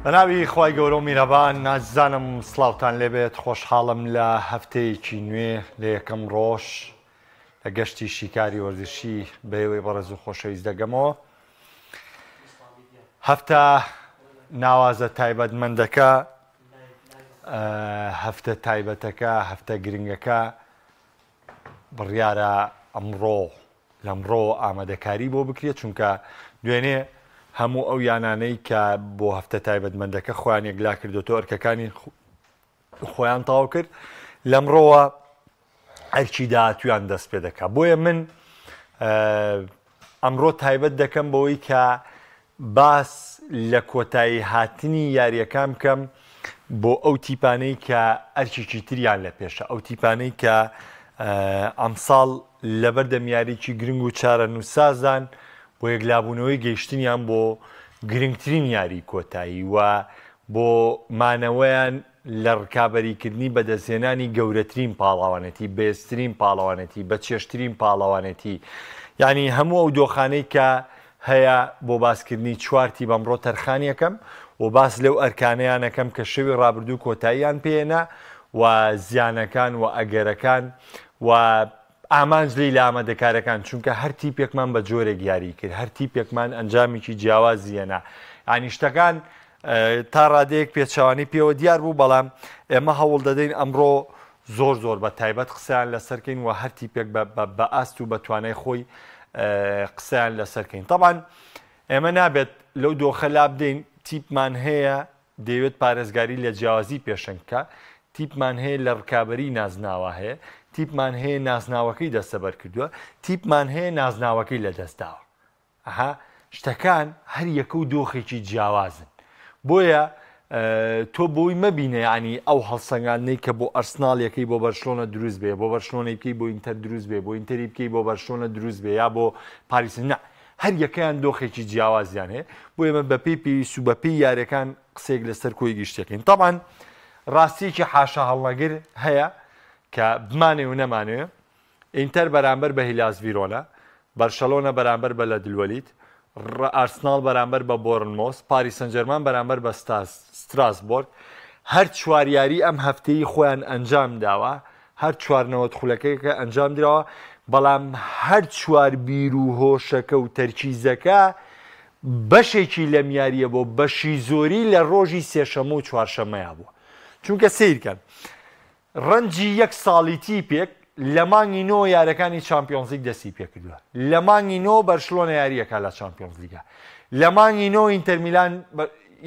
بەناوی خی گەورە و میرەبان نازانم سلااوان لێبێت خۆشحاڵم لە هەفتەیەکی نوێ لە یەکەم ڕۆژ لە گەشتی شیکاری وەرزشی بەێوەی بەڕێز و خۆشەویست دەگەمەوە. هەفتە ناوازە تایبەتمەندەکە، هەفتە تایبەتەکە، هەفتە گرنگەکە بڕیارە ئەمڕۆ ئامادەکاری بۆ بکرێت، چونکە دوێنێ هەموو ئەو یانانەی کە بۆ هەفتە تایبەتمەندەکە خۆیان یەکلا کردوەوە ئەرکەکانی خۆیان تاو کرد، لەمڕۆوە ئەرکی داهاتویان دەست پێ دەکات. بۆیە من ئەمڕۆ تایبەت دەکەم بەوەی کە باس لە کۆتایی هاتنی یاریەکان بکەم بۆ ئەو تیپانەی کە ئەرکێکی تریان لە پێشە، ئەو تیپانەی کە ئەمساڵ لەبەردەم یاریکی گرنگ و چارە نووسازان بۆ یەکلابوونەوەی گەیشتنیان بۆ گرنگترین یاری کۆتایی و بۆ مانەوەیان لە ڕکابەریکردنی بەدەستهێنانی گەورەترین پاڵاوانەتی، بێزترین پاڵاوانەتی، بە چێشترین پاڵاوانەتی، یعنی هەموو ئەو دۆخانەی کە هەیە بۆ باسکردنی چوارتی بەمڕۆ تەرخانیەکەم و باس لەو ئەرکانەیانەکەم کە شەوی ڕابردوو کۆتاییان پێێنا و زیانەکان و ئەگەرەکان و ئامانج لی لە ئامادەکارەکان، چونکە هەر تیپێکمان بە جۆرێک یاری کرد، هەر تیپێکمان ئەنجامێکی جیاوازیەنە، ینی شتەکان تا ڕادەیەک پێچوانی پێوە دیار بوو. بەڵام ئێمە هەوڵ دەدەین ئەمڕۆ زۆر بە تایبەت قسەیان لەسەرکەین و هەر تیپێک بە ئاست و بە توانای خۆی قسەیان لەسەرکەین. طبعاً ئێمە نابێت لەو دۆخە لا بدەین تیپمان هەیە دەیەوێت پارێزگاری لە جیاوازی پێشنگکە، تیپمان هەیە لە ڕکابەری نازناوە هەیە، تیپمان هەیە نازناوەکەی دەستەبەر کردووە، تیپمان هەیە نازناوەکەی لە دەستداوە. ئەها شتەکان هەر یەکە و دۆخێکی جیاوازن. بۆیە تۆ بۆی مەبینە ینی ئەو هەڵسەنگانەی کە بۆ ئەرسناڵیەکەی بۆ بەرشلۆنە دروست بێ، بۆ بەرشلۆنەی بکەی بۆ ئینتەر دروست بێ، بۆ ئینتەری بکەی بۆ بەرشلۆنە دروست بێ، یا بۆ پاریس، نە، هەر یەکەیان دۆخێکی جیاوازیان هەیە. بۆ ئێمە بەپێی پێویست و بەپێی یاریەکان قسێک لەسەر کۆی گشتەکەین. طبعاً ڕاستیەکی حاشا هەڵنەگر هەیە کە بمانێ و نەمانوێ، ئینتەر بەرامبەر بە هیلاس ڤیرۆنا، بەرشەلۆنە بەرامبەر بە لەدلوەلیت، ئارسناڵ بەرامبەر بە بۆرنمۆس، پاریس سەنجەرمان بەرامبەر بە ستراسبۆرگ، هەر چواریاری ئەم هەفتەی خۆیان ئەنجام داوە، هەر چوارنەوەت خولەکەیکە ئەنجام درەوە، بەڵام هەر چوار بیر و هۆشەکە و تەرکیزەکە بەشێکی لەم یاریە بۆ بەشی زۆری لە ڕۆژی سێشەمە و چوارشەمەیە بووە. چونکە سیرکەن ڕەنجی یەک ساڵی تیپێک لە مانگی نۆ یاریەکانی چامپیۆنز لیگ دەستی پێ کردووە، لە مانگی نۆ بەرشلۆنە یاریەکە لە چامپیۆنز لیگە، لە مانگی نۆ ئینتەر میلان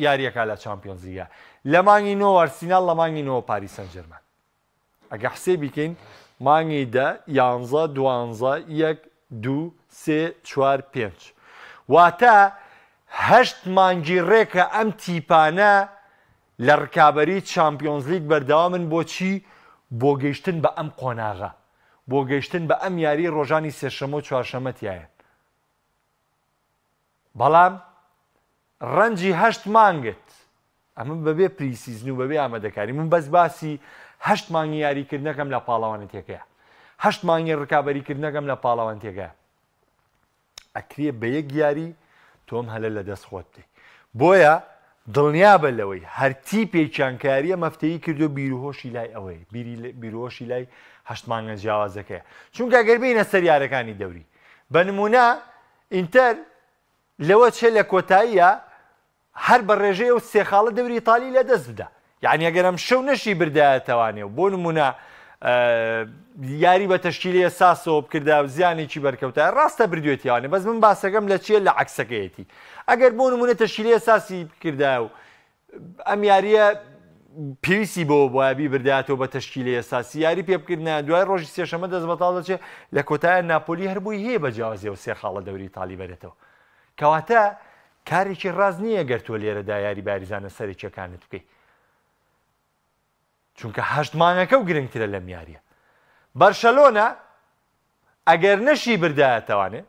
یاریەکە لە چامپیۆنز لیگە، لە مانگی نۆ ئەرسیناڵ، لە مانگی نۆ پاریس سەنجەرمان. ئەگە حسێ بیکەین مانگی 10، 11، 12، 1، 2، 3، 4، 5 واتە 8 مانگی ڕێکە ئەم تیپانە لە ڕکابەری چامپیۆنز لیگ بەردەوامن. بۆچی؟ بۆ گەیشتن بە ئەم قۆناغە، بۆ گەیشتن بە ئەم یاری ڕۆژانی سێشەمە و چوارشەمەتیایەن. بەڵام ڕەنجی 8 مانگت، ئەمە بەبێ پریسیزن و بەبێ ئامادەکاری، من بەس باسی 8 مانگی یاریکردنەکەم لە پاڵەوانێتیەکەیە، 8 مانگی ڕکابەریکردنەکەم لە پاڵەوانتێکەیە. ئەکرێ بە یەک یاری تۆم هەلە لە دەست خۆت بدەی. بۆیە دڵنیا بە لەوەی هەر تیپێکیان کاریە مەفتەیی کردو بیرهۆشی لای ئەوەیە، بیرهۆشی لای 8 مانگە جیاوازەکەیە. چونکە ئەگەر بینە سەر یارەکانی دەوری بە نمونە ئینتەر لەوە چێ لە کۆتاییە هەر بە ڕێژەیە و سێخاڵە دەوری ئیتالی لە دەست بدە، یعنی ئەگەر ئەم شەو نەشی بردایەتەوانێ و بۆ نمونە یاری بە تەشکیلەیە ساسەوە بکردا و زیانێکی بەرکەوتە ڕاستە بردوێتیوانێ، بەس من باسەکەم لە چیە لە عەکسەکەیەتی. ئەگەر بۆ نمونە تەشکیلەیە ساسی بکردا و ئەم یاریە پێویستی بۆ بایبی بردایەتەوە بە تەشکیلەیە ساسی یاری پێ بکردنا، دوای ڕۆژی سێشەمە دەست بەتاڵ دەچێت لە کۆتایە ناپۆلی هەر بووی هەیە بە جیاوازیە و سێخاڵە دەوری ئیتالی بەرێتەوە، کەواتە کارێکی ڕاز نییە گەر تۆ لێرەدا یاری باریزانە سەرێکیەکانت بکەیت، چونکە 8 مانگەکە و گرنگترە لەم یاریە. بەرشەلۆنە ئەگەر نەشی بردایەتەوانێ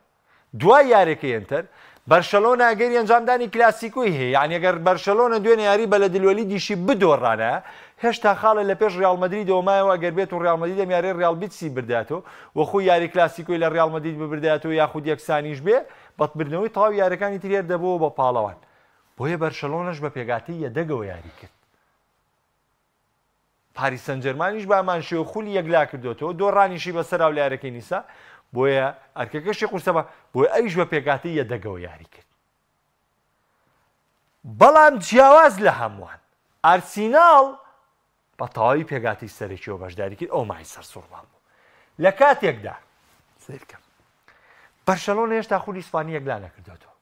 دوای یارێکەی ئینتەر، بەرشەلۆنە ئەگەری ئەنجامدانی کلاسیکۆی هەیە، یعنی ئەگەر بەرشەلۆنە دوێنێ یاری بە لەدلوەلی دیشی بدۆڕانە، هێشتا خاڵە لە پێش ڕیال مەدرید دەومایەوە، ئەگەر بێت و ڕیال مەدرید دەم یاری ڕیال بیتسی برداتەوە وەخۆ یاری کلاسیکۆی لە ڕیال مەدرید ببردایەتەوە یاخود یەکسانیش بێ، بەتبردنەوەی تەواو یارەکانی ترێر دەبەوە بە پاڵەوان. بۆیە بەرشەلۆنەش بە پێگاتەی یەدەگەوە یاری کرد. پاریس سەن جەرمانیش بامانشێوە خولی یەکلا کردوێتەوە، دۆڕانیشی بەسەراو لە یارەکەی نیسا، بۆیە ئەرکەکەشی قورسەبە، بۆیە ئەویش بە پێگاتەی یەدەگەوە یاری کرد. بەڵام جیاواز لە هەمووان ئارسیناڵ بە تەواوی پێگاتی سەرێکیەوە بەشداری کرد، ئەو مای سەرسوڕمان بوو. لە کاتێکدا سیرکەم بەرشەلۆنە هێشتا خولی ئیسپانی یەکلا نەکردوێتەوە،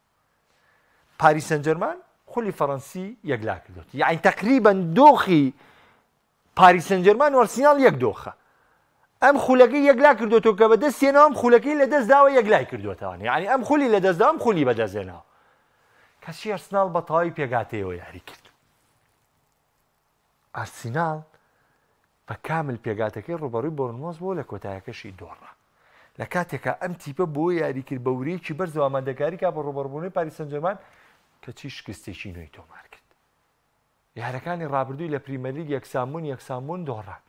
پاریس سەن جەرمان خولی فەڕەنسی یەکلا کردوێت، یعنی تەقریبەن دۆخی پاریس سەن جەرمان و ئارسیناڵ یەک دۆخە. ئەم خولەکەی یەکلا کردوێتەوە کە بەدەستێنەوە، ئەم خولەکەی لەدەستداوە یەکلای کردوێتەوە، یعنی ئەم خولی لەدەستدا ئەم خولی بەدەستێنەوە. کەسی ئارسیناڵ بە تەواوی پێگاتەیەوە یاری کرد. ئارسیناڵ بە کامل پێگاتەکەی ڕوبەڕووی بۆرنمۆز بۆ لە کۆتایەکەشی دۆڕە. لە کاتێکە ئەم تیپە بۆ یاری کرد بە ورەیەکی بەرز و ئامادەکاری کا بە ڕوبەڕبوونەوەی پاریس سەن جەرمان کەچی شکستێکی نوێی تۆمار کرد. یارەکانی ڕابردووی لە پریمەر لیگ یەکسانبوون دۆڕان،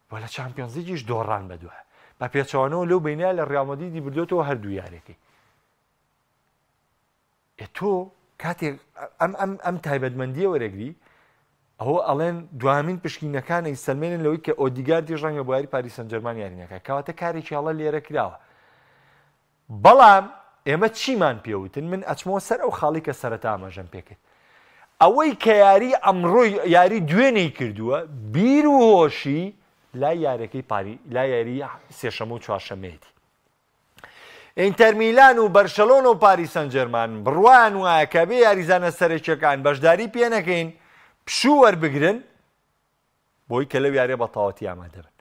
بۆ لە چامپیۆنز لیگیش دۆڕان بەدووە، بە پێچەوانەوە لەو بینایە لە ڕیال مەدریدی بردوێتەوە هەردوو یارێکی. تۆ کاتێک ئەم تایبەتمەندیە وەرەگری، ئەوە ئەڵێن دوامین پشکینەکانی سەلمێنن لەوەی کە ئۆدیگاردی ڕەنگە بۆ یاری پاریس سەن جەرمان یاری نەکات، کەواتە کارێکی هەڵە لێرە کراوە. بەڵام ئێمە چیمان پێوتن؟ من ئەچمەوە سەر ئەو خاڵی کە سەرەتا ئاماژەم پێکرد، ئەوەی کە یاری ئەمڕۆی یاری دوێنەی کردووە بیر و هۆشی لای یاریەکەی لای یاری سێشەمە و چوارشەمەیەتی. ئینتەر میلان و بەرشەلۆنە و پاریس سەن جەرمان بڕوان وایە کە بێ یاریزانە سەرەکیەکان بەشداری پێ نەکەین، پشوو وەربگرن بۆی کە لەو یاریە بە تەواوەتی ئامادە بن.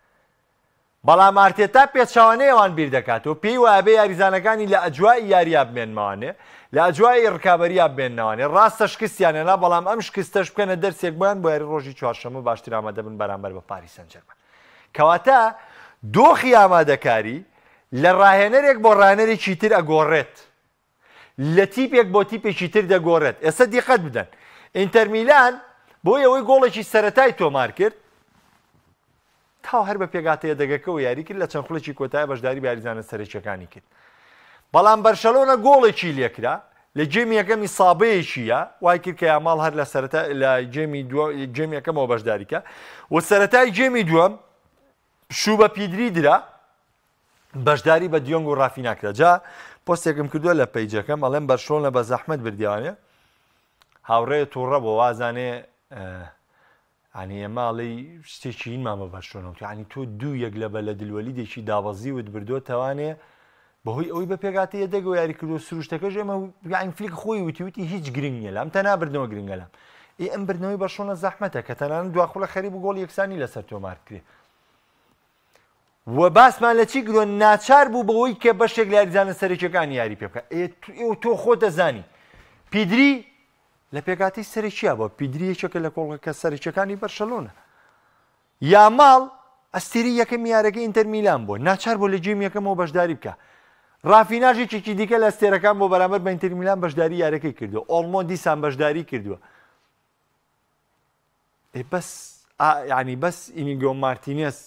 بەڵام ئارتێتا پێچەوانەیەوان بیر دەکاتەوە، پێی وایە بێ یاریزانەکانی لە ئەجوای یاریە بمێنمەوانێ، لە ئەجوای ڕکابەریە بمێننەوانێ، ڕاستە شکستیانێنا، بەڵام ئەم شکستەش بکەنە دەرسێک بۆیان بۆ یاری ڕۆژی چوارشەمە باشتر ئامادە بن بەرامبەر بە پاریس سەن جەرمان. کەواتە دۆخی ئامادەکاری لە ڕاهێنەرێک بۆ ڕاهێنەرێکی تر ئەگۆڕێت، لە تیپێک بۆ تیپێکی تر دەگۆڕێت. ئێستا دیقەت بدەن، ئینتەر میلان بۆی ئەوەی گۆڵێکی سەرەتای تۆمار کرد تا هەر بە پێگاتەیە دەگەکەەوە یاری کرد، لە چەند خولێکی کۆتایە بەشداری بە یاریزانە سەرەکیەکانی کرد. بەڵام بەرشەلۆنە گۆڵێکی لێکرا لە جێمی یەکەمی سابەیەکیە، وای کرد کە یاماڵ هەر لە سەرەتا لە جێمی یەکەمەوە بەشداریکە، و سەرەتای جێمی دووەم شوو بە پیدری درا بەشداری بە دیۆنگ و ڕافینا کرا. جا پۆستێکم کردووە لە پەیجەکەم، ئەڵێم بەرشەلۆنە بە زەحمەت بردیوانێ هاوڕێ تووڕە بۆ وازانێ ینی ئێماڵی شتێکی اینمامە بەرشەلۆنە، ینی تۆ دوو یەک لە بە لە دلوەلیدێکی دابەزیوت بردووە تەوانێ بەهۆی ئەوەی بە پێگاتەیە دەگەوە یاری کردو سروشتەکەش ئێمە فلیک خۆی وتی هیچ گرنگ نیە لەم تا نابردنەوە گرنگە لەم ئەم بردنەوەی بەرشەلۆنە زەحمەتە کە تەنانەت دواخۆڵە خەریب و گۆڵ یەکسانی لەسەر تۆمار کرێ. و باسمان لە چی کردووە؟ ناچار بوو بەوەی کە بەشێک لە یاریزانە سەرەکیەکانی یاری پێ بکات. تۆ خۆ دەزانی پیدری لە پێگاتی سەرەکیە بۆ پیدری یەکێکە لە کۆڵەکە سەرەکیەکانی بەرشەلۆنە. یاماڵ ئەستێری یەکەم یارەکەی ئینتەر میلان بۆ ناچار بۆ لە جێمی یەکەمەوە بەشداری بکە. ڕافیناژێکی دیکە لە ئەستێرەکان بۆ بەرامبەر بە ئینتەر میلان بەشداری یارەکەی کردووە، ئۆڵمۆ دیسان بەشداری کردووە. بەس ئینیگۆ مارتینێز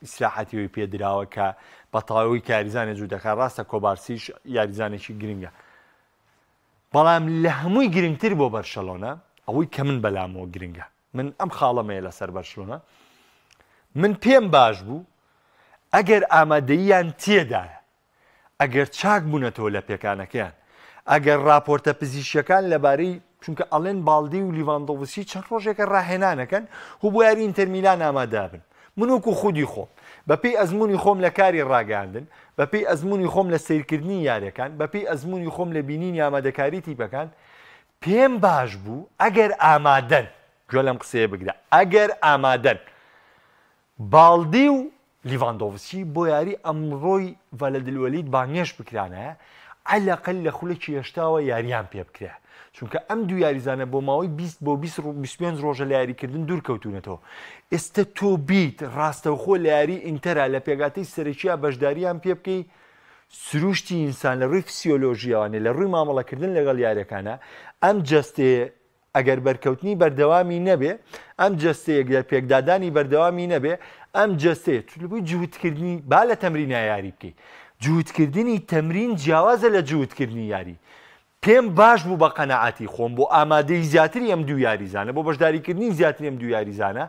ئیسلاحەتیەوەی پێدراوە کە بە تەواوی کە یاریزانێ جوو دەکات. ڕاستە کۆبارسیش یاریزانێکی گرنگە، بەڵام لە هەمووی گرنگتر بۆ بەرشەلۆنە ئەوەی کە من بەلامەوە گرنگە. من ئەم خاڵەمەیە لەسەر بەرشەلۆنە من پێم باش بوو ئەگەر ئامادەییان تێدایە، ئەگەر چاک بوونەتەوە لە پێکانەکەیان، ئەگەر راپۆرتە پزیشکیەکان لەبارەی چونکە ئەڵێن باڵدی و لیڤاندۆڤسکی چەند ڕۆژێکە ڕاهێنانەکەن و بۆ یاری ئینتەر میلان ئامادە بن. من وەکو خودی خۆم بەپێی ئەزمموی خۆم لە کاری ڕاگەاندن، بەپێی ئەزمموی خۆم لە سیرکردنی یاریەکان، بەپێی ئەزمموی خۆم لە بینینی ئامادەکاری تیپەکان پێم باش بوو ئەگەر ئامادەن، گوێ لەم قسەیە بگرە، ئەگەر ئامادەن باڵدی و لیڤاندۆڤسکی بۆ یاری ئەمڕۆی ڤەلەدلوەلید بانگێش بکرانەیە عەلەقەل لە خولێکی هێشتاوە یاریان پێ بکرێ، چونکە ئەم دوو یاریزانە بۆ ماوەی 20 بۆ 25 ڕۆژە لە یاریکردن دوور کەوتونەتەوە. ئێستا تۆ بیت ڕاستەوخۆ لە یاری ئینتەرا لە پێگاتەی سەرەکیە بەشداریان پێ بکەی، سروشتی ئینسان لە ڕووی فسیۆلۆژیاوانێ لە ڕووی مامەڵەکردن لەگەڵ یاریەکانە ئەم جەستێ ئەگەر بەرکەوتنی بەردەوامی نەبێ، ئەم جەستەیەک لە پێکدادانی بەردەوامی نەبێ، ئەم جەستێ بووی جووتکردنی با لە تەمرینە یاری بکەیت. جووتکردنی تەمرین جیاوازە لە جووتکردنی یاری. پێم باش بوو بە قەنەعەتی خۆم بۆ ئامادەی زیاتری ئەم دوو یاریزانە بۆ بەشداریکردنی زیاتری ئەم دوو یاریزانە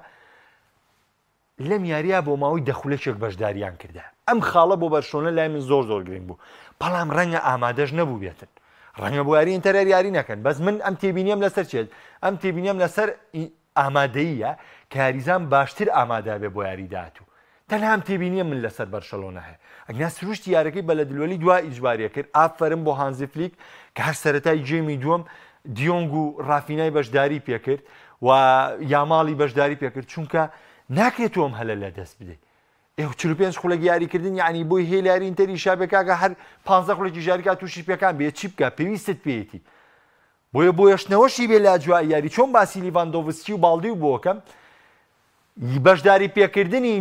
لەم یاریە بۆ ماوەی دەخولەچێک بەشداریان کردە. ئەم خاڵە بۆ بەرشۆنە لای من زۆر گرنگ بوو، بەڵام ڕەنگە ئامادەش نەبوو بێتن، ڕەنگە بۆ یاری ئینتەر یاری نەکەن. بەس من ئەم تێبینیم لەسەر چێت، ئەم تێبینیم لەسەر ئامادەییە کە یاریزان باشتر ئامادا بێ بۆ یاری داهاتوو. تەنها ئەم تێبینیە من لەسەر بەرشەلۆنە هەیە. ئەگنا سروشتی یارەکەی بە لە دلوەلی دوای ئیجباریە کرد، ئافەرم بۆ هانزی فلیک کە هەر سەرەتای جێمی دووەم دیۆنگ و ڕافینای بەشداری پێکرد و یاماڵی بەشداری پێکرد، چونکە ناکرێت تۆم هەلە لە دەست بدەیت. 45 خولەک یاریکردن یعنی بۆی هێلاری ئینتەری شابێکاکە هەر 15 خولێکی ژاریکات تووشی پێکان بێت چی بکە پێویستت پێیەتی. بۆیە بۆ یەشنەوەشی بێ لە جوای یاری چۆن باسی لیڤاندۆڤسکی و باڵدی و بۆکەم بەشداری پێکردنی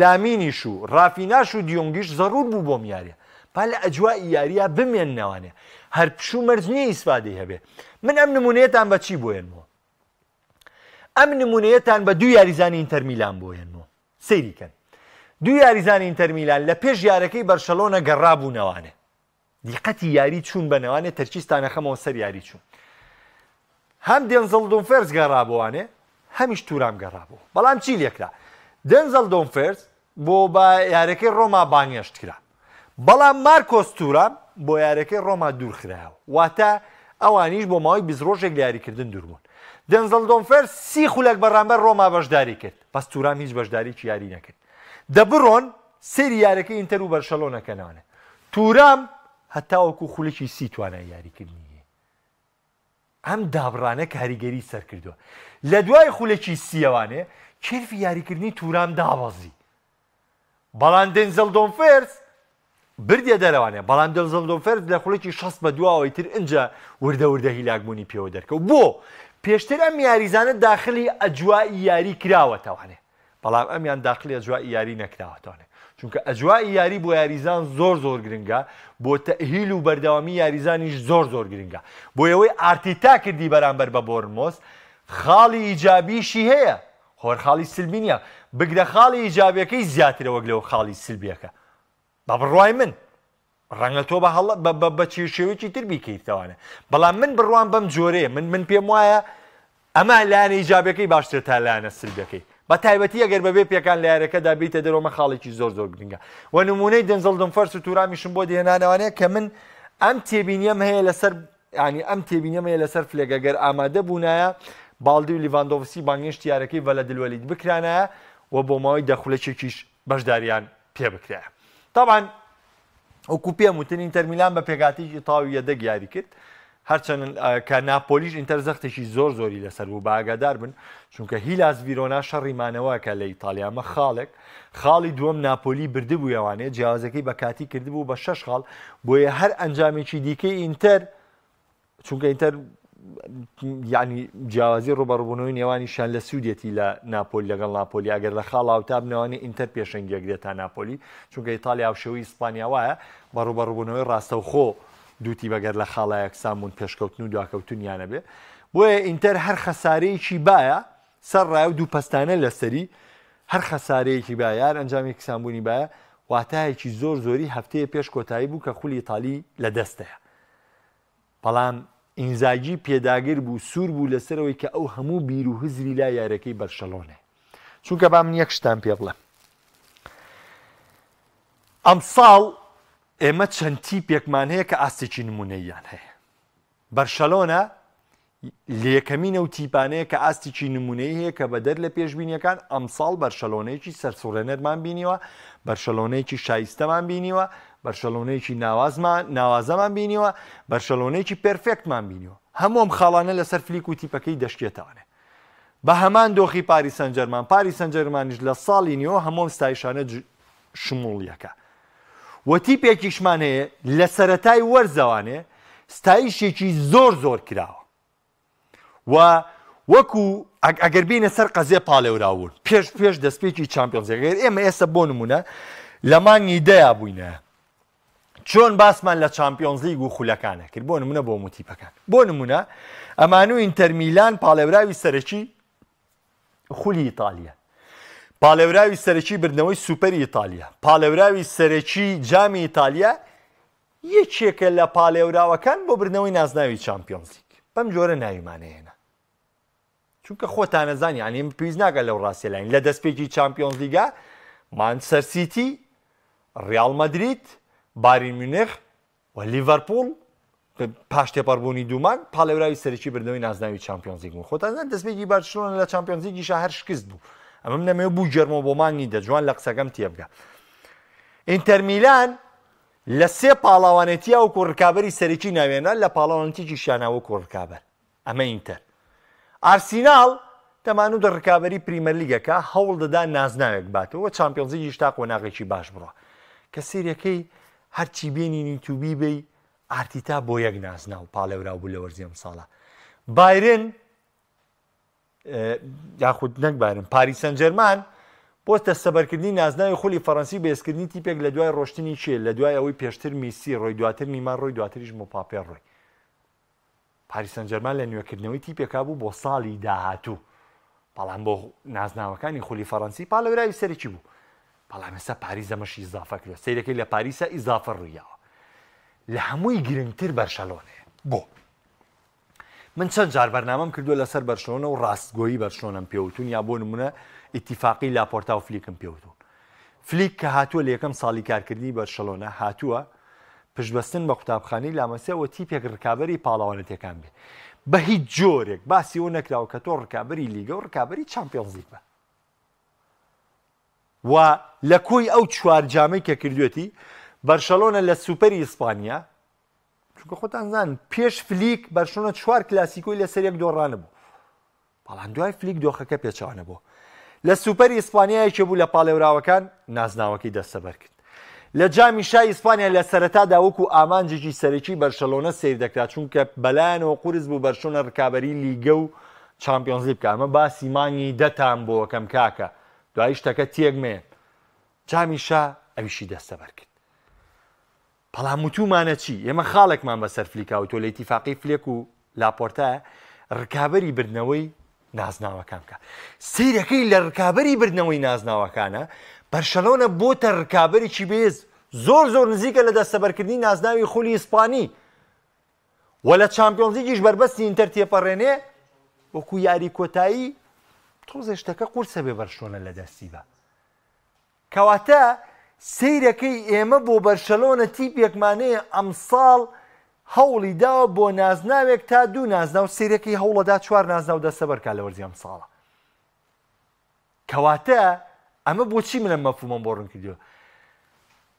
لامینیش و ڕافیناش و دیۆنگیش زەڕور بوو بۆم یاریە با لە ئەجوای یاریە بمێننەوانێ هەر پشوو مەرج نییە ئیسفادەی هەبێ. من ئەم نمونەیەتان بە چی بۆێنمەوە؟ ئەم نمونەیەتان بە دوو یاریزانی ئینتەر میلان بۆێنمەوە. سەیریکەن دوو یاریزانی ئینتەر میلان لە پێش یارەکەی بەرشەلۆنە گەڕابوونەوانێ، دیقەتی یاری چوون بەنەوانێ تەرکیستانەخەمەوە سەر یاری چوون. هەم دێنزڵ دۆنفێرز گەڕابووانێ هەمیش توورام گەڕابوو. بەڵام چی لێکرا؟ دێنزڵ دۆنفێرز بۆ بە یارەکەی ڕۆما بانگێشت کرا، بەڵام مارکۆس توورام بۆ یارەکەی ڕۆما دوورخرایەوە، واتە ئەوانیش بۆ ماوەی 20 ڕۆژێک لە یاریکردن دووربوون. دێنزڵ دۆنفێرز 30 خولەک بەڕامبەر ڕۆما بەشداری کرد، بەس توورام هیچ بەشداریی یاری نەکرد. دەبڕۆن سەیری یارەکەی ئینتەر و بەرشەلۆنەکەنانە، توورام هەتا وەکو خولێکی 30 توانای یاریکردنی. ئەم دابڕانە کاریگەری سەر کردووە. لە دوای خولێکی 30وانێ کێرفی یاریکردنی توورام دابەزی، بەڵام دێنزڵ دۆنفێرز بردیە دەرەوانێ، بەڵام دێنزڵ دۆنفێرز لە خولێکی 60 بە دواوەی تر ئەنجا وردە هیلاکبوونی پێوە دەرکەوت. بۆ پێشتر ئەم یاریزانە داخلی ئەجوای یاری کراوەتەوانێ، بەڵام ئەمیان داخلی ئەجوای یاری نەکراوەتوانێ، چونکە ئەجوای یاری بۆ یاریزان زۆر گرنگە، بۆ تەهیل و بەردەوامی یاریزانیش زۆر گرنگە. بۆ ئەوەی ئارتێتا کردی بەرامبەر بە بۆرنمۆس خاڵی ئیجابیشی هەیە، خۆر خاڵی سلبی نییە، بگرە خاڵی ئیجابیەکەی زیاترە وەک لەوە خاڵی سلبیەکە. بە بڕوای من ڕەنگە تۆ بە شێوەیەکی تر بیکەیتەوانە، بەڵام من بڕوان بەم جۆرەیە، من پێم وایە ئەمە لایەنە ئیجابیەکەی باشتر تا لایەنە سلبیەکەی، بە تایبەتی ئەگەر بەبێ پێکان لە یارەکەدا بیتە دەرەوە خاڵێکی زۆر گرنگە. و نمونەی دێنزڵ دۆنفێرز و توورامیشم بۆ دێنانەوانەیە کە من ئەم تێبینیم هەیە لەسەر ئەم تێبینیم هەیە لەسەر فلێگەگەر ئامادە بوونایە باڵدی و لیڤاندۆڤسکی بانگێشتی یارەکەی ڤەلە دلوەلیت بکرانایە و بۆ ماوەی دەخولەچێکیش بەشداریان پێ بکرایە. طبعاً وەکو پێم وتن ئینتەر میلان بە پێگاتێکی تاوی یەدەگ یاری کرد، هەرچەند کە ناپۆلیش ئینتەر زەختێکی زۆری لەسەر بوو، باگادار بن چونکە هیلاس ڤیرۆنا شەڕیمانەوەکە لە ئیتالیامە خاڵی دووەم ناپۆلی بردبوو ئەوانێ جیاوازەکەی بە کاتی کردبوو بە 6 خاڵ، بۆیە هەر ئەنجامێکی دیکەی ئینتەر چونکە ئینتەر یعنی جیاوازی ڕوبەڕووبوونەوەی نێوانیشان لە سوودێتی لە ناپۆلی لەگەڵ ناپۆلی ئەگەر لە خاڵ ئاوتا بنەوەی ئینتەر پێشەنگێکرێت تا ناپۆلی، چونکە ئیتالیا و شێوەی ئیسپانیا وایە بە ڕوبەڕووبوونەوەی ڕاستەوخۆ دووتی بەگەر لە خاڵایەک سامون پێشکەوتن و دواکەوتنیانە بێ. بۆیە ئینتەر هەر خەسارەیەکی باە سەر ڕای و دوو پەستانە لەسەری هەر خەسارەیەکی با یار ئەنجامێکی سامبوونی باە واتایەکی زۆری هەفتەیە پێش کۆتایی بوو کە خولی ئیتالی لە دەستەیە. بەڵام ئینزاگی پێداگر بوو سوور بوو لەسەرەوەی کە ئەو هەموو بیر و هزری لا یارەکەی بەرشەلۆنێ. چونکە با من یەک شتان پێ بڵێم، ئەم ساڵ ئێمە چەند تیپێکمان هەیە کە ئاستێکی نمونەیان هەیە. بەرشەلۆنە لە یەکەمینە و تیپانەیە کە ئاستێکی نمونەی هەیە کە بەدەر لە پێشبینیەکان ئەمساڵ بەرشەلۆنەیەکی سەرسوڕێنەرمان بینیوە، بەرشەلۆنەیەکی شایستەمان بینیوە، بەرشەلۆنەیەکی ناوازەمان بینیوە، بەرشەلۆنەیەکی پێرفێکتمان بینیوە. هەموم خاڵانە لەسەر فلیک و تیپەکەی دەشتێتەوانێ. بە هەمان دۆخی پاری سەنجەرمانیش لە ساڵی نیوە هەموم ستایشانە شموڵیەکە. وە تیپێکیشمان هەیە لە سەرەتای وەرزەوانێ ستایشێکی زۆر کراوە و وەکو ئەگەر بینە سەر قەزێ پاڵێوراون پێش دەستپێکی چامپیۆنزەکەر ئێمە ئێستا بۆ نمونە لە مانگی دەیا بووینە چۆن باسمان لە چامپیۆنز لیگ و خولەکانە کرد. بۆ نمونە بۆ موتیپەکان، بۆ نمونە ئەمانوو ئینتەر میلان پاڵێوراوی سەرەکی خولی ئیتالیا، پاڵێوراوی سەرەکی بردنەوەی سوپەری ئیتالیا، پاڵێوراوی سەرەکی جامی ئیتالیا یەکێکە لە پاڵێوراوەکان بۆ بردنەوەی نازناوی چامپیۆنز لیگ بەم جۆرە ناویمانەیەنە چونکە خۆتانەزانی ئەم پێویست ناکە لەو ڕاستیەلاین لە دەستپێکی چامپیۆنز لیگە مانچستەر سیتی، ڕیال مەدرید، بایر میونخ و لیڤەرپوڵ پاش تێپەڕبوونی دوومان پاڵێوراوی سەرەکی بردنەوەی نازناوی چامپیۆنز لیگ بوو. خۆتانزان دەستپێکی بارسلۆنە لە چامپیۆنز لیگیش هەر شکست بوو. ئەمەم نەمەوێت بوو جەرمەوە بۆ مانگی دەجوان لە قسەکەم تێبگە. ئینتەر میلان لە سێ پاڵاوانێتیە وەکو ڕکابەری سەرەکی ناوێنە لە پاڵاوانێتیی شیاناوە وەکو ڕکابەر. ئەمە ئینتەر. ئارسیناڵ دەمانوو دە ڕکابەری پریمەر لیگەکە هەوڵ دەدا نازناوێک باتەوە چامپیۆنز لیگیش تا قۆناغێکی باش بڕە کە سیرەکەی هەرچی بێنی تووبی بێ ئارتیتا بۆ یەک نازنا و پاڵێوراو بوو لە وەرزی ئەم ساڵە. بایرن یاخود نەک بایرن پاریس سەن ژەرمان بۆ دەستەبەرکردنی نازناوی خولی فەڕەنسی بەهێزکردنی تیپێک لە دوای ڕۆشتنی چێ لە دوای ئەوەی پێشتر میسی ڕۆی دواتر نیمار ڕۆی دواتریش مۆپاپێ ڕۆی. پاریس سەن ژەرمان لە نوێکردنەوەی تیپێکا بوو بۆ ساڵی داهاتوو بەڵام بۆ نازناوەکانی خولی فەڕەنسی پاڵێوراوی سەرەکی بوو. بەڵام ئێستا پاریس دەمەشی ئیزافە کرد سەیرەکەی لە پاریسە ئیزافە ڕوویاوە لە هەمووی گرنگتر بەرشەلۆنەیە. بۆ من چەند جار بەرنامەم کردووە لەسەر بەرشەلۆنە و ڕاستگۆیی بەرشەلۆنەم پێوتون یا بۆ نمونە ئیتیفاقی لاپۆرتا و فلیکم پێوتون. فلیک کە هاتووە لە یەکەم ساڵی کارکردنی بەرشەلۆنە هاتووە پشتبەستن بە قوتابخانەی لامەسیەوە تیپێک ڕکابەری پاڵاوانێتیەکان بێ بە هیچ جۆرێک باسی ئەوە نەکراوە کە تۆ ڕکابەری لیگە و ڕکابەری چامپیۆنز لیگ بە و لە کۆی ئەو چوار جامەی کە کردوێتی بەرشەلۆنە لە سوپەری ئیسپانیا چونکە خۆتان زان پێش فلیک بەرشەلۆنە چوار کلاسیکۆی لەسەر یەک دۆڕانە بوو بەڵام دوای فلیک دۆخەکە پێچەوانە بوو لە سوپەری ئیسپانیایەکێ بوو لە پاڵێوراوەکان نازناوەکەی دەستەبەر کرد. لە جامی شای ئیسپانیا لە سەرەتادا وەکو ئامانجێکی سەرەکی بەرشەلۆنە سیر دەکرات چونکە بەلایەنەوە قورس بوو بەرشەلۆنە ڕکابەری لیگە و چامپیۆنز لیگ بکە. ئەمە باسی مانگی دەتان بۆ یەکەم کاکە دوای شتەکە تێکمێن جامی شا ئەویشی دەستەبەر کرد. بەڵام وتومانە چی؟ ئێمە خاڵێکمان بەسەر فلیکاوە تۆ لە ئیتیفاقی فلێک و لاپۆرتایە ڕکابەری بردنەوەی نازناوەکان بکە. سیرەکەی لە ڕکابەری بردنەوەی نازناوەکانە بەرشەلۆنە بۆتە ڕکابەرێکی بێز زۆر زۆر نزیکە لە دەستەبەرکردنی نازناوی خولی ئیسپانی و لە چامپیۆنز لیگیش بەربەستی ئینتەر تێپەڕێنێ وەکو یاری کۆتایی تۆزێ شتەکە قورسە بێ بەرشەلۆنە لە دەستی بە. کەواتە سیرەکەی ئێمە بۆ بەرشەلۆنە تیپێکمانەیە ئەمساڵ هەوڵی داوە بۆ نازناوێک تا دوو نازناو سیرەکەی هەوڵەدا چوار نازناو دەستەبەرکا لە وەرزی ئەم ساڵە. کەواتە ئەمە بۆچی منە مەفهومم بۆ ڕوون کردووە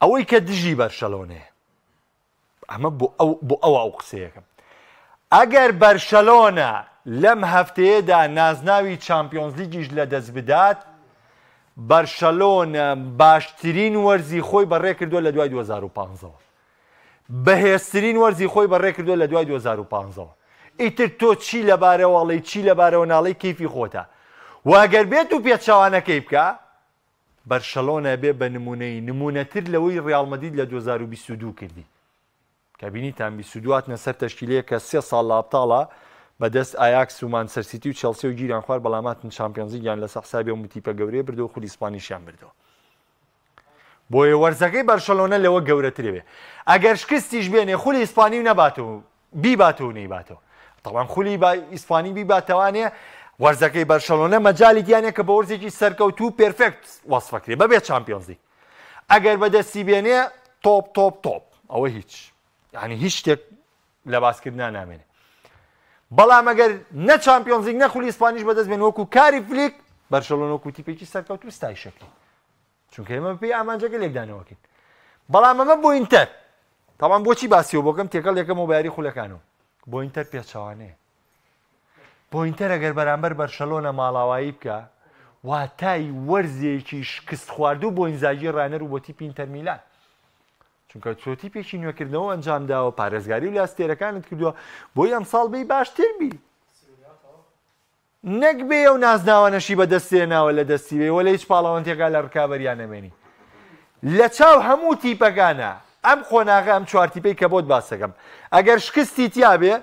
ئەوەی کە دژی بەرشەلۆنەیە ئەمە بۆ ئەو قسەیەکەم ئەگەر بەرشەلۆنە لەم هەفتەیەدا نازناوی چامپیۆنز لیگیش لە دەست بدات بەرشەلۆنە باشترین وەرزی خۆی بەڕێ کردووە لە دوای 2015ەوە بەهێزترین وەرزی خۆی بەڕێ کردووە لە دوای 2015ەوە. ئیتر تۆ چی لەبارەوەڵی چی لەبارەوە ناڵی کەیفی خۆتە واگەر بێت و پێچەوانەکەی بکە بەرشەلۆنە بێ بە نمونەتر لەوەی ڕیال مەدرید لە 2022 کردی کە بینیتان 22 هاتنە سەر تەشکیلەیە کە 3 ساڵ لە ئابتاڵە بەدەست ئایاکس و مانچستەر سیتی و چێلسی و گیران خوار بەڵاماتن چامپیۆنز لیگیان لەسەر حسابی و تیپە گەورەیە بردەوە خولی ئیسپانیشیان بردەوە. بۆیە وەرزەکەی بەرشەلۆنە لەوە گەورەترێ بێ ئەگەر شکستیش بێنێ خولی ئیسپانی و نەباتەوە بیباتەوە نەیباتەوە تەڵام خولی ئیسپانی بیباتەوانێ وەرزەکەی بەرشەلۆنە مەجاڵێکیانێ کە بە وەرزێکی سەرکەوتوو پێرفێکت وەسفەکرێ بەبێ چامپیۆنز لیگ ئەگەر بەدەستی بێنێ تۆپ ئەوە هیچ یعنی هیچ شتێک لە باسکردنا نامێنێ. بەڵام ئەگەر نە چامپیۆنز لیگ نە خولی ئیسپانیش بەدەست بێن وەکو کاری فلیک بەرشەلۆنە وەکو تیپێکی سەرکەوتوو ستای شەکری چونکە ئێمە پێی ئامانجەکە لێکدانەوەکەین. بەڵام ئەمە بۆ ئینتەر تاوان بۆچی باسیەوە بۆکەم تێکەڵ یەکەم و بەیاری خولەکانەوە بۆ ئینتەر پێچەوانەیە بۆ ئینتەر ئەگەر بەرامبەر بەرشەلۆنە ماڵاوایی بکە واتای وەرزێکی شکست خواردوو بۆ ئینزاگی ڕانەر و بۆ تیپی ئینتەر میلان چونکە تۆ تیپێکی نوێکردنەوە ئەنجامداوە پارێزگاری و لاستێرەکانت کردووە بۆی ئەم ساڵ بێی باشتر بی نەک بێ ئەو نازناوانەشی بەدەستێناوە لە دەستی بێ وەلە هیچ پاڵەوەندێکا لە ڕکابەریان نەمێنی لە چاو هەموو تیپەکانە ئەم خۆناغە ئەم چوار تیپەی کە بۆت باسەکەم ئەگەر شکستی تیا بێ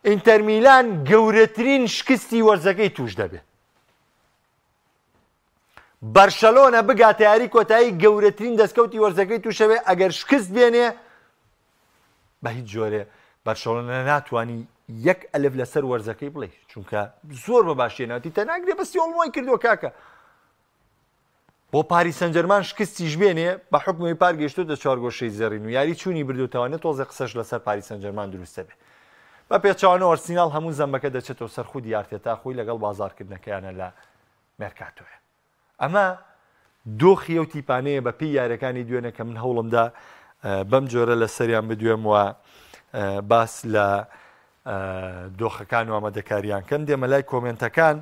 ئینتەر میلان گەورەترین شکستی وەرزەکەی توش دەبێت. بەرشەلۆنە بگاتە یاری کۆتایی گەورەترین دەستکەوتی وەرزەکەی تووشەوێ ئەگەر شکست بێنێ بە هیچ جۆرێ بەرشەڵۆنە ناتوانانی یەک ئەلف لەسەر وەرزەکەی بڵێ چونکە زۆر بە باشێناتی تەناگرێ بەستی ئۆڵمای کردووە کاکە بۆ پاریس سەن ژەرمان شکستیش بێنێ بە حکمی پار گەیشتوتە چوارگۆشەی زەڕین و یاری چوونی بردوتەوانێت تۆزە قسەش لەسەر پاریس سەن ژەرمان دروستە بێ بە پێچوانەوە ئەرسینال هەموو زەمبەکە دەچێتەوە سەر خودی ئارتێتا خۆی لەگەڵ بازارکردنەکەیانە لە مێرکاتۆیە ئەمە دۆخی ئەو تیپانەیە بە پێی یاریەکانی دوێنە کە من هەوڵمدا بەم جۆرە لە سەریان بدوێم و باس لە دۆخەکان و ئامادەکاریان کەم دێمە لای کۆمنتەکان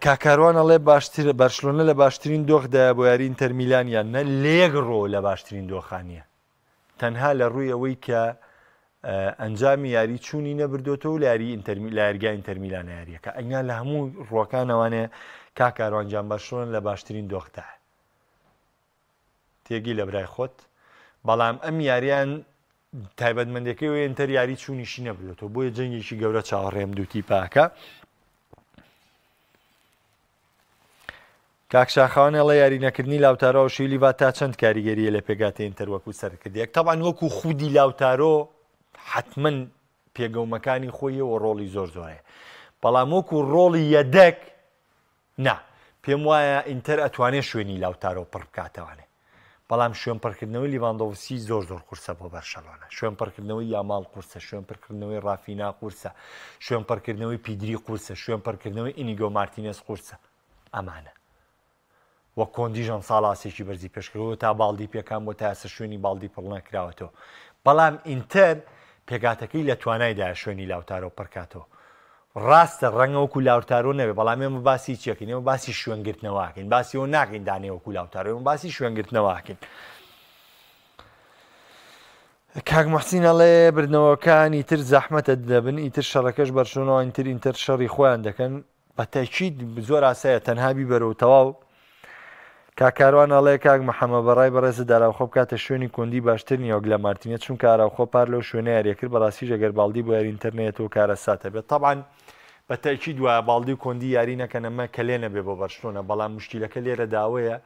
کاکاروان ئەڵێ باشتر بەرشلۆنە لە باشترین دۆخدایە بۆ یاری ئینتەر میلانیان نە لێگڕۆ لە باشترین دۆخانیە تەنها لە ڕووی ئەوەی کە ئەنجامی یاری چوونی نەبردۆتەوە و لە یارگای ئینتەر میلانە یاریەکە ئەنیا لە هەموو ڕۆکانەوانێ کاکاروانجان بەرشلۆنە لە باشترین دۆختایە تێگی لە برای خۆت بەڵام ئەم یاریان تایبەتمەندەکەی وێ ئینتەر یاری چوونیشی نەبردێتەوە بۆیە جەنگێکی گەورە چاوەڕێم دوو تیپاکە کاکشاخاوانە لە یاری نەکردنی لاوتارۆ و شیلیڤ تا چەند کاریگەریە لە پێگاتە ئینتەر وەکو سەرکردیەک تەبان وەکو خودی لاوتارۆ حتمما پێگەومەکانی خۆیەوە ڕۆڵی زۆر زۆرەیە بەڵام وەکو ڕۆڵی یەدەک نا پێم وایە ئینتەر ئەتوانێت شوێنی لاوتارۆ پڕ بکاتەوانێ بەڵام شوێن پڕکردنەوەی لیڤاندۆڤسکی زۆر زۆر قورسە بۆ بەرشەلۆنە شوێن پڕکردنەوەی یاماڵ قورسە شوێن پڕکردنەوەی ڕافینا قورسە شوێن پڕکردنەوەی پیدری قورسە شوێن پڕکردنەوەی ئینیگۆ مارتینێز قورسە ئەمانە وە کۆندیژان ساڵاسێکی بەرزی پێشکردەوە تا باڵدی پێکان بۆ تا ئێستا شوێنی باڵدی پڕ نەکراوەتەوە بەڵام ئینتەر پێگاتەکەی لە توانایدا شوێنی لاوتارۆ پڕکاتەوە ڕاستە ڕەنگە وەکو لاوتارۆ نەبێ بەڵام ئێمە باسی چیەکەین ئێمە باسی شوێنگرتنەوەکەین باسی ئەوە ناکەین دانێ وەکو لاوتارۆ ئێمە باسی شوێنگرتنەوەکەین کاک موحسین ئەڵێ بردنەوەکان ئیتر زەحمەتە دەبن ئیتر شەڕەکەش بەرشلۆنەوە ئینتر شەڕی خۆیان دەکەن بە تاکید زۆر ئاسایە تەنها بیبەرەوە تەواو کاکاروان ئەڵێ کاک محەممە بەڕای بەڕێزە داراوخۆ بکاتە شوێنی کۆندی باشتر نیە گلە مارتینێت چون کاراوخۆ پار لەو شوێنە یاریەکرد بەڕاستی ئەگەر باڵدی بۆ یاری ئینتەرنێتەوە کارە ساتە بێت طبعاً بە تاکید وایە باڵدی و کۆندی یاری نەکەن ئەمە کە لێ نەبێ بۆ بەرشلۆنە بەڵام مشکیلەکە لێرە داوەیە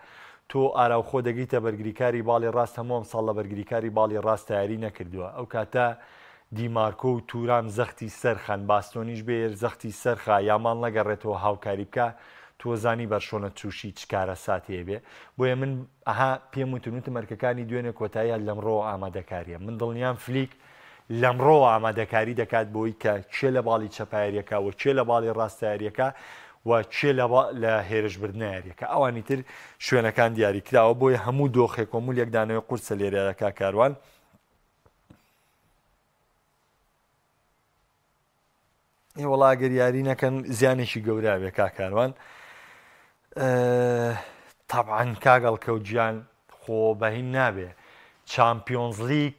تۆ ئاراوخۆ دەگەیتە بەرگریکاری باڵی ڕاست هەموو ساڵ لە بەرگریکاری باڵی ڕاستە یاری نەکردووە ئەو کاتە دیمارکۆ و تورام زەختی سەرخەن باستۆنیش بێر زەختی سەرخە یامان نەگەڕێتەوە هاوکاری بکە تۆزانی بەرشۆنە تووشی چکارە ساتێ بێ بۆیە من ئەها پێم وتنوتە مەرکەکانی دوێنێ کۆتاییە لەمڕۆ ئامادەکاریە من دڵنیام فلیک لەمڕۆ ئامادەکاری دەکات بۆی کە چێ لە باڵی چەپایریەکە و چێ لە باڵی ڕاستایریەکە و چێ لە هێرشبردنایریەکە ئەوانی تر شوێنەکان دیاری کراوە بۆیە هەموو دۆخێک کۆمولیەک دانەوەی قورسە لێرەکە کاروان وڵا گەر یاری نەکەن زیانێکی گەورە بێ کاکاروان طبعاً کاگەڵ کەوتگیان خۆ بەهین نابێ چامپیۆنز لیگ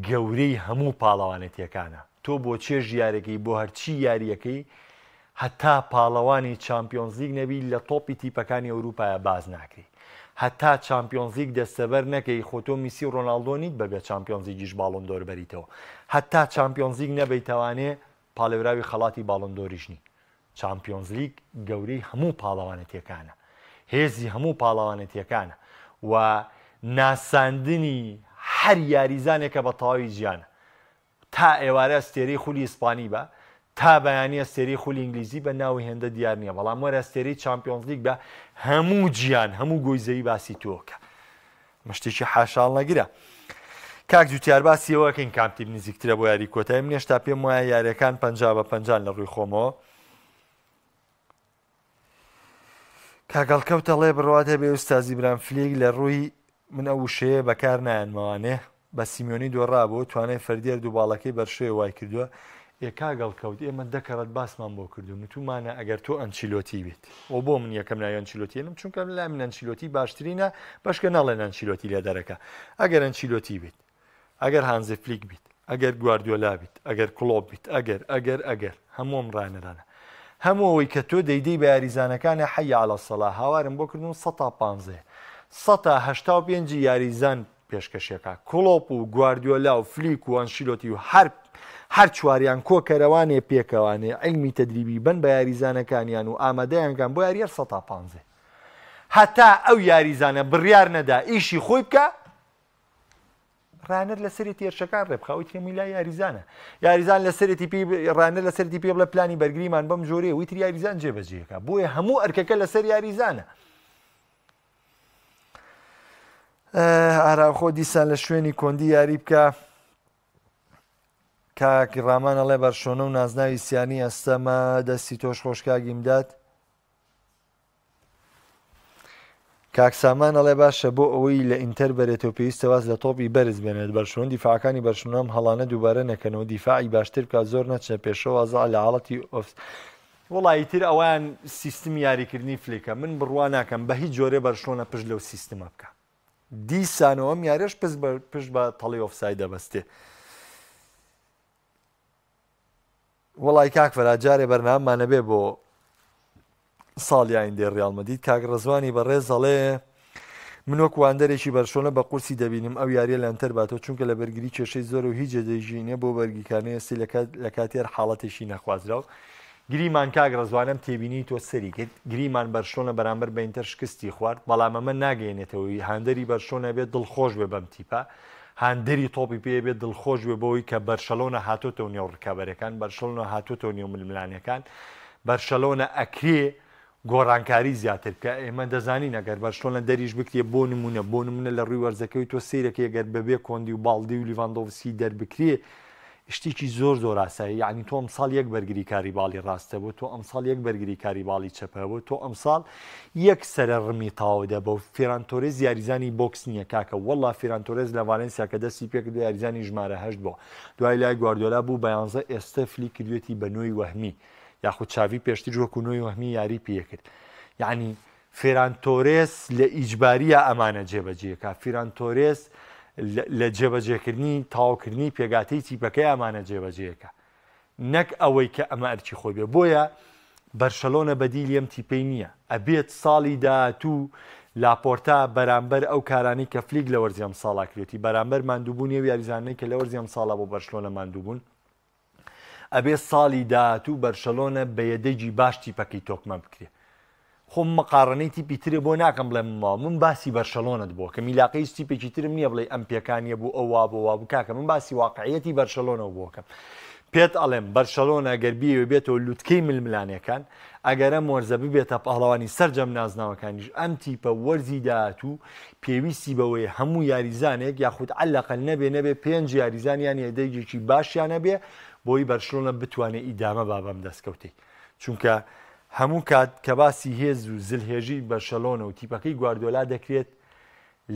گەورەی هەموو پاڵەوانێتیەکانە تۆ بۆ چێژ یاریەکەی بۆ هەرچی یاریەکەی هەتا پاڵەوانی چامپیۆنز لیگ نەبی لە تۆپی تیپەکانی ئەوروپایە باز ناکری هەتا چامپیۆنز لیگ دەستەبەر نەکەی خۆتۆ میسی و ڕۆناڵدۆ نیت بەبێ چامپیۆنز لیگیش باڵۆن دۆر بەریتەوە هەتا چامپیۆنز لیگ نەبەیتەوانێ پاڵێوراوی خەڵاتی باڵۆن دۆریشنی چامپیۆنز لیگ گەورەی هەموو پاڵەوانێتیەکانە هێزی هەموو پاڵەوانێتیەکانە و ناساندنی هەر یاریزانێکە بە تەواوی ژیانە تا ئێوارە ئەستێرەی خولی ئیسپانی بە تا بەیانی ئەستێرەی خولی ئینگلیزی بە ناوی هێندە دیار نییە بەڵام وەرە ئەستێرەی چامپیۆنز لیگ بە هەموو گیان هەموو گۆیزەی باسی تۆکە مشتێکی حاشاڵ نەگرە کاک جوتیار باسی ئەوەکەین کامتیب نزیکترە بۆ یاری کۆتایی من هێشتا پێم وایە یاریەکان 50-50 لە ڕووی خۆمەوە کاگەڵکەوتە لێ بڕواتە بێ ئوستازی بران فلیگ لە ڕووی من ئەو شەیە بەکار نایەنمەوانێ بە سیمیۆنی دۆڕابوو توانای فەردیار دووباڵەکەی بەرشێ وای کردووە کاگەڵکەوت ئێمە دەکەڕەت باسمان بۆ کردو نتومانە ئەگەر تۆ ئەنچیلۆتی بیت و بۆ من یەکەم ناوی ئەنچیلۆتیێنم چونکە لای من ئەنچیلۆتی باشترینە بەشکە ناڵێن ئەنچیلۆتی لێ دەرەکە ئەگەر ئەنچیلۆتی بیت ئەگەر هانزە فلیک بیت ئەگەر گواردیۆلا بیت ئەگەر کڵۆب بیت ئەگەر هەمووم ڕانەرانە هەموو ئەوەی کە تۆ دەیدەی بە یاریزانەکانە حەی عەلە سەڵا هاوارم بۆ کردن 115 185 یاریزان پێشکەشێکە کڵۆپ و گواردیۆلا و فلیک و ئەنچیلۆتی و هەر چواریان کۆکەرەوانێ پێکەوانێ علمی تەدریبی بن بە یاریزانەکانیان و ئامادەیانکان بۆ یاریە 115 هەتا ئەو یاریزانە بڕیار نەدا ئیشی خۆی بکە ڕانەر لە سەری تێرشەکان ڕێبخاوی تێمی لای یاریزانە یاریزان لە سەرێتی ڕانەر لە سەرتی پێ بڵە پلانی بەرگریمان بەم جۆرەیە ویتر یاریزان جێبەجێەکە بۆیە هەموو ئەرکەکە لەسەر یاریزانە ئاراخۆ دیسان لە شوێنی کۆندی یاری بکە کاکی ڕامان ئەڵێ بەرشۆنە و نازناوی سیانی ئەستەمە دەستی تۆش خۆشکاگی مدات کاکسامان ئەڵێ باشە بۆ ئەوەی لە ئینتەر بەرێتەوە پێویستە واز لە تۆپی بەرز بێنێت بەرشۆن دیفاعەکانی بەرشۆنەم هەڵانە دووبارە نەکەنەوە دیفاعی باشتر بکات زۆر نەچنە پێشەوە ئازا لە حاڵەتی وڵی تر ئەویان سیستمی یاریکردنی فلیکە من بڕوا ناکەم بە هیچ جۆرە بەرشۆنە پشت لەو سیستمە بکە دیسانەوەم یارێش پشت بە تەڵی ئۆفساید دەبەستێ وڵی کاک فەراجارێ بەرناممانە بێ بۆ ساڵی ئایندێ ڕیاڵ مەدید کاک ڕزوانی بەڕێز ئەڵێ من وەک واندەرێکی بەرشۆنە بە قورسی دەبینم ئەو یاریە لە ئەنتەر باتەوە چونکە لە بەرگری کێشەی زۆر و هیچ جێدەژینێ بۆ بەرگیکانەیە سی لە کاتێر حاڵەتێکی نەخوازراو گریمان کاک ڕزوانم تێبینی تۆ سەری کرد گریمان بەرشۆنە بەرامبەر بە ئینتەر شکستی خوارد بەڵام ئەمە ناگەێنێتەوەی هاندەری بەرشۆنە بێت دڵخۆش بێ بەم تیپە هاندەری تۆپی پێ بێت دڵخۆش بێ بەوەی کە بەرشەلۆنە هاتوۆتەوە نێو ڕکابەرەکان بەرشەلۆنە هاتوۆتەوە نێو ململانیەکان بەرشەلۆنە ئەکرێ گۆڕانکاری زیاتر بکە ئێمە دەزانین ئەگەر بەرشۆنە دەریش بکرێ بۆ نمونە لە ڕووی وەرزەکەوی تۆ سیرەکە ئەگەر بەبێ کۆندی و باڵدی و لیڤاندۆڤسکی دەربکرێ شتێکی زۆر زۆر ئاسایی یعنی تۆ ئەمساڵ یەک بەرگری کاری باڵی ڕاستە بۆ تۆ ئەمساڵ یەک بەرگری کاری باڵی چەپە بۆ تۆ ئەمساڵ یەک سەرە ڕمی تاوەدە بە فێرانتۆرێز یاریزانی بۆکس نییە کاکە وەڵا فێرانتۆرێز لە ڤالێنسیا کە دەستی پێکردو یاریزانی ژمارە هەشت بۆ دوای لای گواردیۆلا بوو بە 11 ئێستا فلی کردوێتی بە نوۆی وەهمی یاخود چاوی پێشتر وەکو نوۆی وەهمی یاری پێکرد یعنی فێرانتۆرێز لە ئیجباریە ئەمانە جێبەجێکە فێرانتۆرێز لە جێبەجێکردنی تاواوکردنی پێگاتەی تیپەکەی ئەمانە جێبەجێەکە نەک ئەوەی کە ئەمە ئەرچی خۆی بێ بۆیە بەرشەلۆنە بەدیل ئەم تیپەی نییە ئەبێت ساڵی داهاتوو لاپۆرتا بەرامبەر ئەو کارانی کە فلیک لە وەرزی ئەم ساڵا کرێتی بەرامبەر ماندووبوونی و یاریزانەی کە لە وەرزی ئەم ساڵا بۆ بەرشلۆنە ماندووبوون ئەبێت ساڵی داهاتوو بەرشەلۆنە بە یەدەیجی باش تیپەکەی تۆکمە بکرێ خۆم مەقارڕنەی تیپی ترێ بۆ ناکەم بڵێ ماوە من باسی بەرشەلۆنت بۆ کە میلاقەی تیپێکی ترم نییە بڵێ ئەم پێکانیە بوو ئەو وا بۆ وا بکاکە من باسی واقعەتی بەرشەلۆنەوە بۆکەم پێت ئەڵێم بەرشەلۆنە گەربیەوە بێتەوە لوتکەی ململانەکان ئەگەرە مۆرزە ببێتە پاڵەوانی سەررجەم نازناوەکانیش ئەم تیپە وەرزی داهاتوو پێویستی بەوەی هەموو یاریزانێک یاخود عەلەقەل نەبێ 5 یاریزانیان یەدەیەکی باشیانە بێ بۆی بەرشەلۆنە بتوانێت ئیدامە بابەم دەستکەوتەی چونکە هەموو کات کە باسی هێز و زلهێژی بەرشەلۆنە و تیپەکەی گواردیۆلا دەکرێت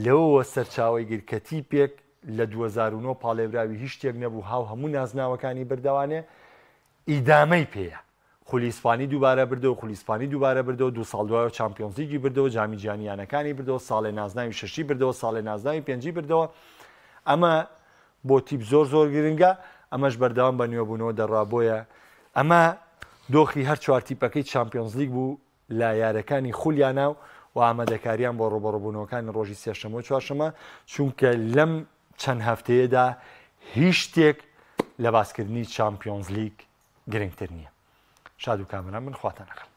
لەوەوە سەرچاوی گر کە تیپێک لە 2009 پاڵێراوی هیچ شتێک نەبوو هەموو نازناوەکانی بردەوانێ ئیدامەی پێیە خولیسپانی دووبارە بردەوە خولیسپانی دووبارە بردەوە 2 ساڵ دوایە چامپیۆنز لیگی بردەوە جامی جیهانیانەکانی بردەوە ساڵی نازناوی شەشی بردەوە ساڵی نازناوی پێنجی بردەوە ئەمە بۆ تیپ زۆر گرنگە ئەمەش بەردەوام بە نوێبوونەوە دەڕابۆیە ئەمە دۆخی هەر چوار تیپەکەی چامپیۆنز لیگ بوو لە یارەکانی خولیانە و ئامادەکاریان بۆ ڕۆبەڕۆبوونەوەکانی ڕۆژی سێشەمە و چوارشەمە چونکە لەم چەند هەفتەیەدا هیچ شتێک لە باسکردنی چامپیۆنز لیگ گرنگتر نییە شاد و کامران من خواتان نەخەڵ